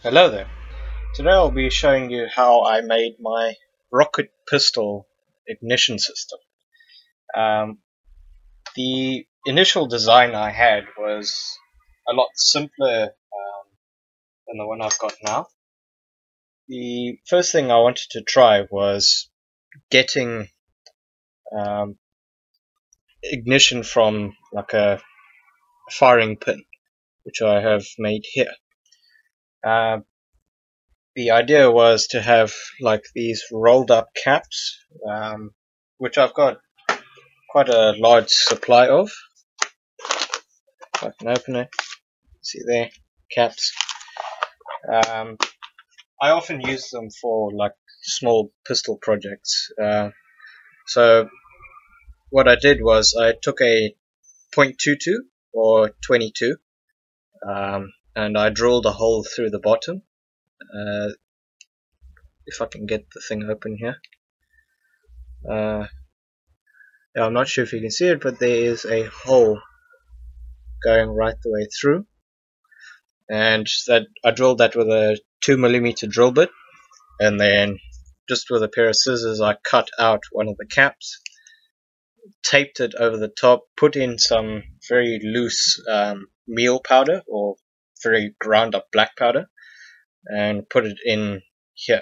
Hello there. Today I'll be showing you how I made my rocket pistol ignition system. Um, the initial design I had was a lot simpler than the one I've got now. The first thing I wanted to try was getting um, ignition from like a firing pin, which I have made here. Uh, the idea was to have like these rolled up caps, which I've got quite a large supply of. If I can open it, see there, caps. Um, I often use them for like small pistol projects. So what I did was I took a .22 or 22, and I drilled a hole through the bottom. If I can get the thing open here. Yeah, I'm not sure if you can see it, but there is a hole going right the way through, and that I drilled that with a 2mm drill bit, and then just with a pair of scissors I cut out one of the caps, taped it over the top, put in some very loose meal powder or very ground up black powder, and put it in here.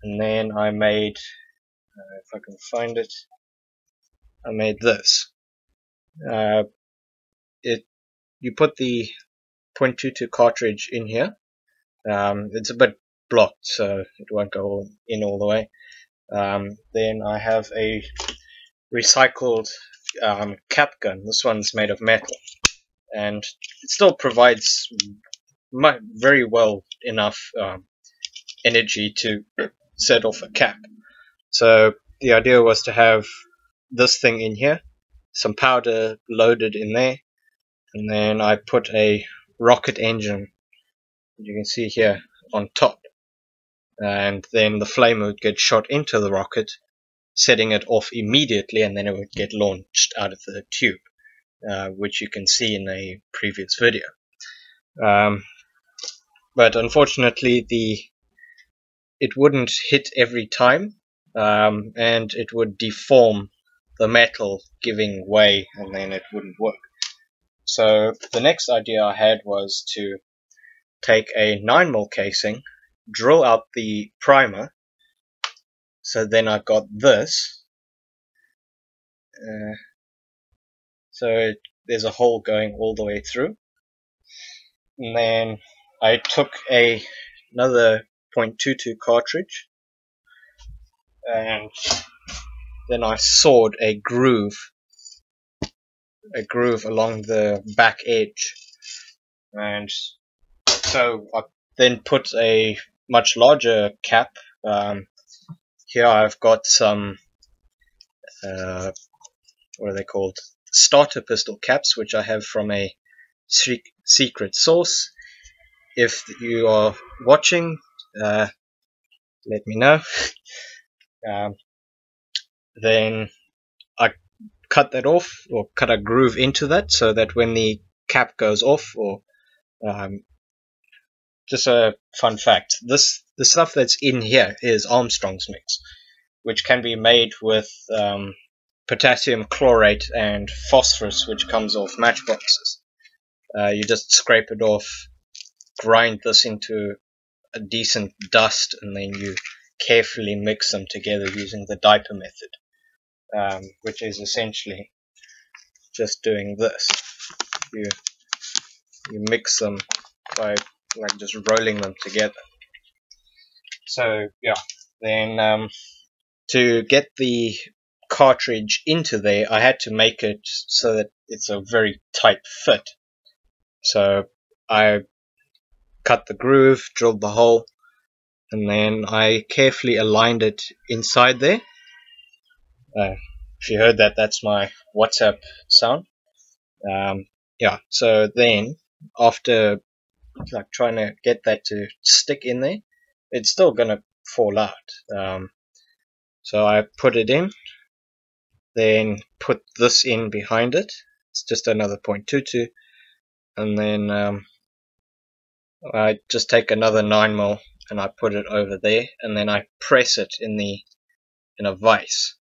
And then I made, if I can find it, I made this. You put the .22 cartridge in here. It's a bit blocked, so it won't go in all the way. Then I have a recycled cap gun. This one's made of metal, and it still provides very well enough energy to set off a cap. So the idea was to have this thing in here, some powder loaded in there, and then I put a rocket engine, you can see here, on top, and then the flame would get shot into the rocket, setting it off immediately, and then it would get launched out of the tube, which you can see in a previous video. But unfortunately it wouldn't hit every time, and it would deform the metal, giving way, and then it wouldn't work. So the next idea I had was to take a 9mm casing, drill out the primer, so then I got this. There's a hole going all the way through, and then I took another .22 cartridge, and then I sawed a groove along the back edge, and so I then put a much larger cap. Here I've got some what are they called? Starter pistol caps, which I have from a secret source. If you are watching, let me know. Then I cut that off, or cut a groove into that, so that when the cap goes off, or just a fun fact, the stuff that's in here is Armstrong's mix, which can be made with potassium chlorate and phosphorus, which comes off matchboxes. You just scrape it off, grind this into a decent dust, and then you carefully mix them together using the diaper method, which is essentially just doing this. You mix them by like just rolling them together. So yeah, then to get the cartridge into there, I had to make it so that it's a very tight fit. So I cut the groove, drilled the hole, and then I carefully aligned it inside there. If you heard that, that's my WhatsApp sound. Yeah, so then after like trying to get that to stick in there, it's still gonna fall out. So I put it in, then put this in behind it. It's just another .22, and then I just take another 9mm and I put it over there, and then I press it in a vise,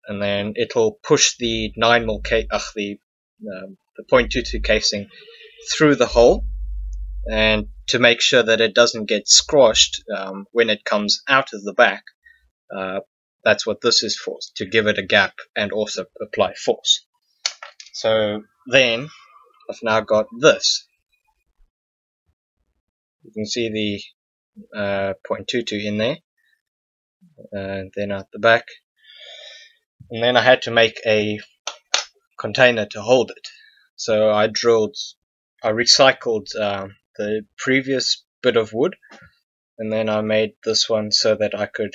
and then it'll push the 9mm the .22 casing through the hole, and to make sure that it doesn't get squashed when it comes out of the back. That's what this is for, to give it a gap and also apply force. So then I've now got this. You can see the .22 in there, and then out the back. And then I had to make a container to hold it. So I recycled the previous bit of wood, and then I made this one so that I could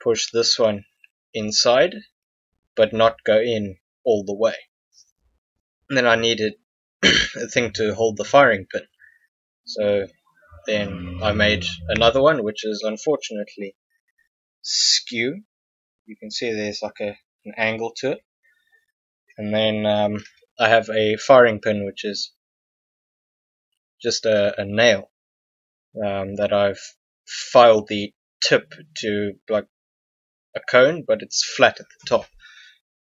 push this one inside but not go in all the way. And then I needed a thing to hold the firing pin, so then I made another one, which is unfortunately skew. You can see there's like an angle to it. And then I have a firing pin, which is just a nail that I've filed the tip to like a cone, but it's flat at the top,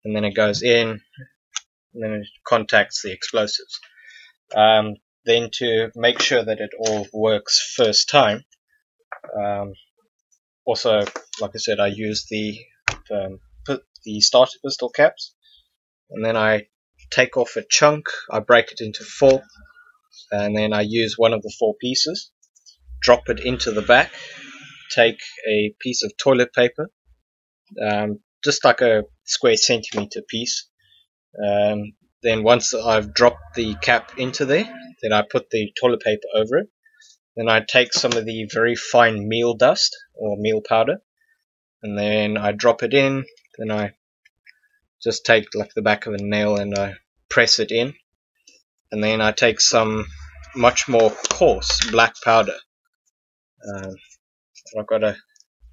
and then it goes in, and then it contacts the explosives. Then to make sure that it all works first time, also, like I said, I use the starter pistol caps, and then I take off a chunk, I break it into 4, and then I use one of the 4 pieces, drop it into the back, take a piece of toilet paper, just like a square centimeter piece. Then once I've dropped the cap into there, then I put the toilet paper over it. Then I take some of the very fine meal dust or meal powder, and then I drop it in. Then I just take like the back of a nail and I press it in, and then I take some much more coarse black powder. I've got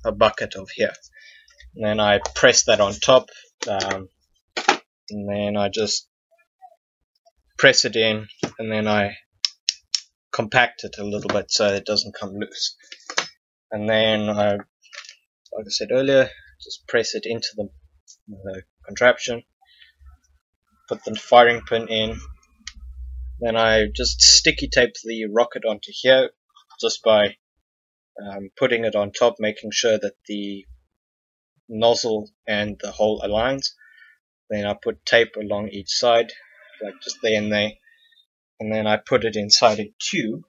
a bucket of here, and then I press that on top, and then I just press it in, and then I compact it a little bit so it doesn't come loose. And then like I said earlier, just press it into the contraption, put the firing pin in, then I just sticky tape the rocket onto here just by putting it on top, making sure that the nozzle and the hole aligns. Then I put tape along each side, like just there and there, and then I put it inside a tube,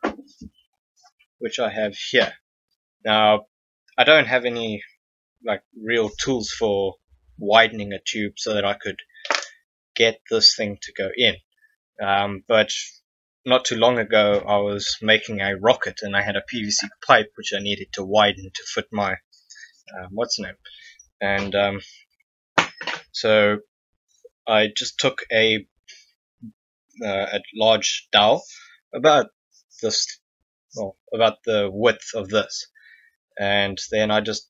which I have here. Now, I don't have any like real tools for widening a tube so that I could get this thing to go in, but not too long ago I was making a rocket and I had a PVC pipe which I needed to widen to fit my and so I just took a large dowel about the width of this, and then I just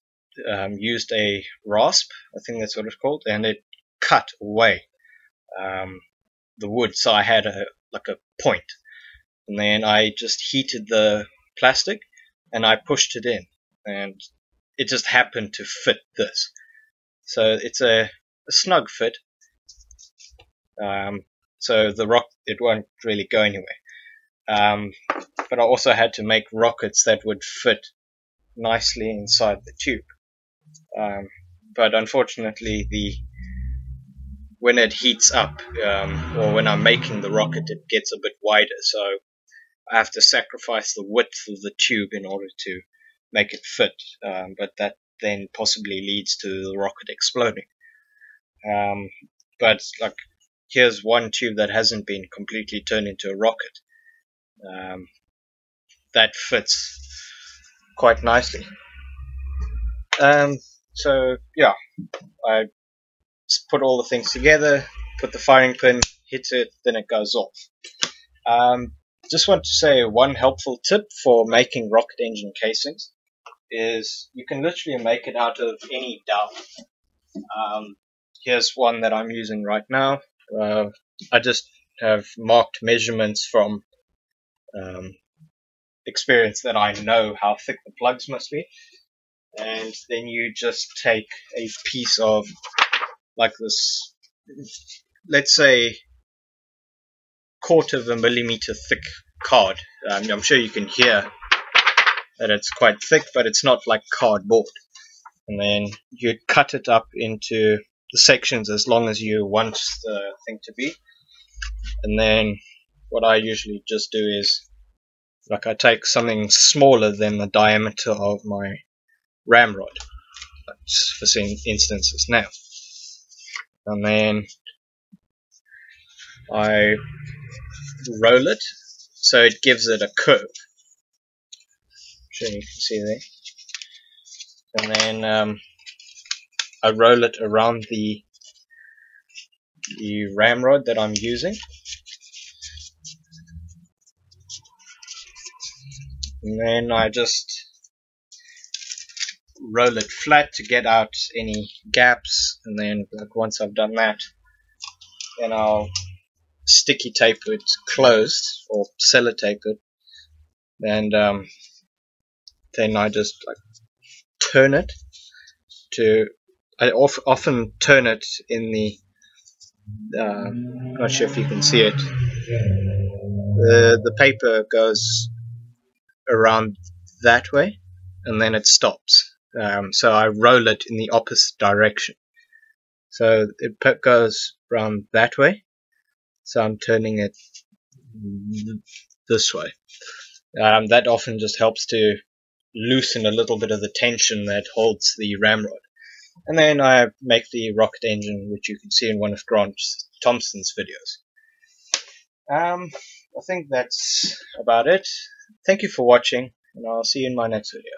used a rasp, I think that's what it's called, and it cut away the wood, so I had a point, and then I just heated the plastic and I pushed it in, and it just happened to fit this, so it's a snug fit. So the it won't really go anywhere. But I also had to make rockets that would fit nicely inside the tube. But unfortunately, when it heats up, or when I'm making the rocket, it gets a bit wider, so I have to sacrifice the width of the tube in order to make it fit, but that then possibly leads to the rocket exploding. But like, here's one tube that hasn't been completely turned into a rocket. That fits quite nicely. So yeah, I put all the things together, put the firing pin, hit it, then it goes off. Just want to say one helpful tip for making rocket engine casings is you can literally make it out of any dowel. Here's one that I'm using right now. I just have marked measurements from experience that I know how thick the plugs must be. And then you just take a piece of, like this, let's say, 1/4 millimeter thick card. I'm sure you can hear that it's quite thick, but it's not like cardboard. And then you cut it up into the sections as long as you want the thing to be. And then what I usually just do is, like, I take something smaller than the diameter of my ramrod, for instances now, and then I roll it so it gives it a curve. I'm sure you can see there. And then I roll it around the ramrod that I'm using, and then I just roll it flat to get out any gaps. And then, like, once I've done that, then I'll sticky tape it closed, or sellotape it, and then I just, like, turn it to, I often turn it in the, I'm not sure if you can see it, the paper goes around that way and then it stops. So I roll it in the opposite direction, so it goes around that way, so I'm turning it this way. That often just helps to loosen a little bit of the tension that holds the ramrod. And then I make the rocket engine, which you can see in one of Grant Thompson's videos. I think that's about it. Thank you for watching, and I'll see you in my next video.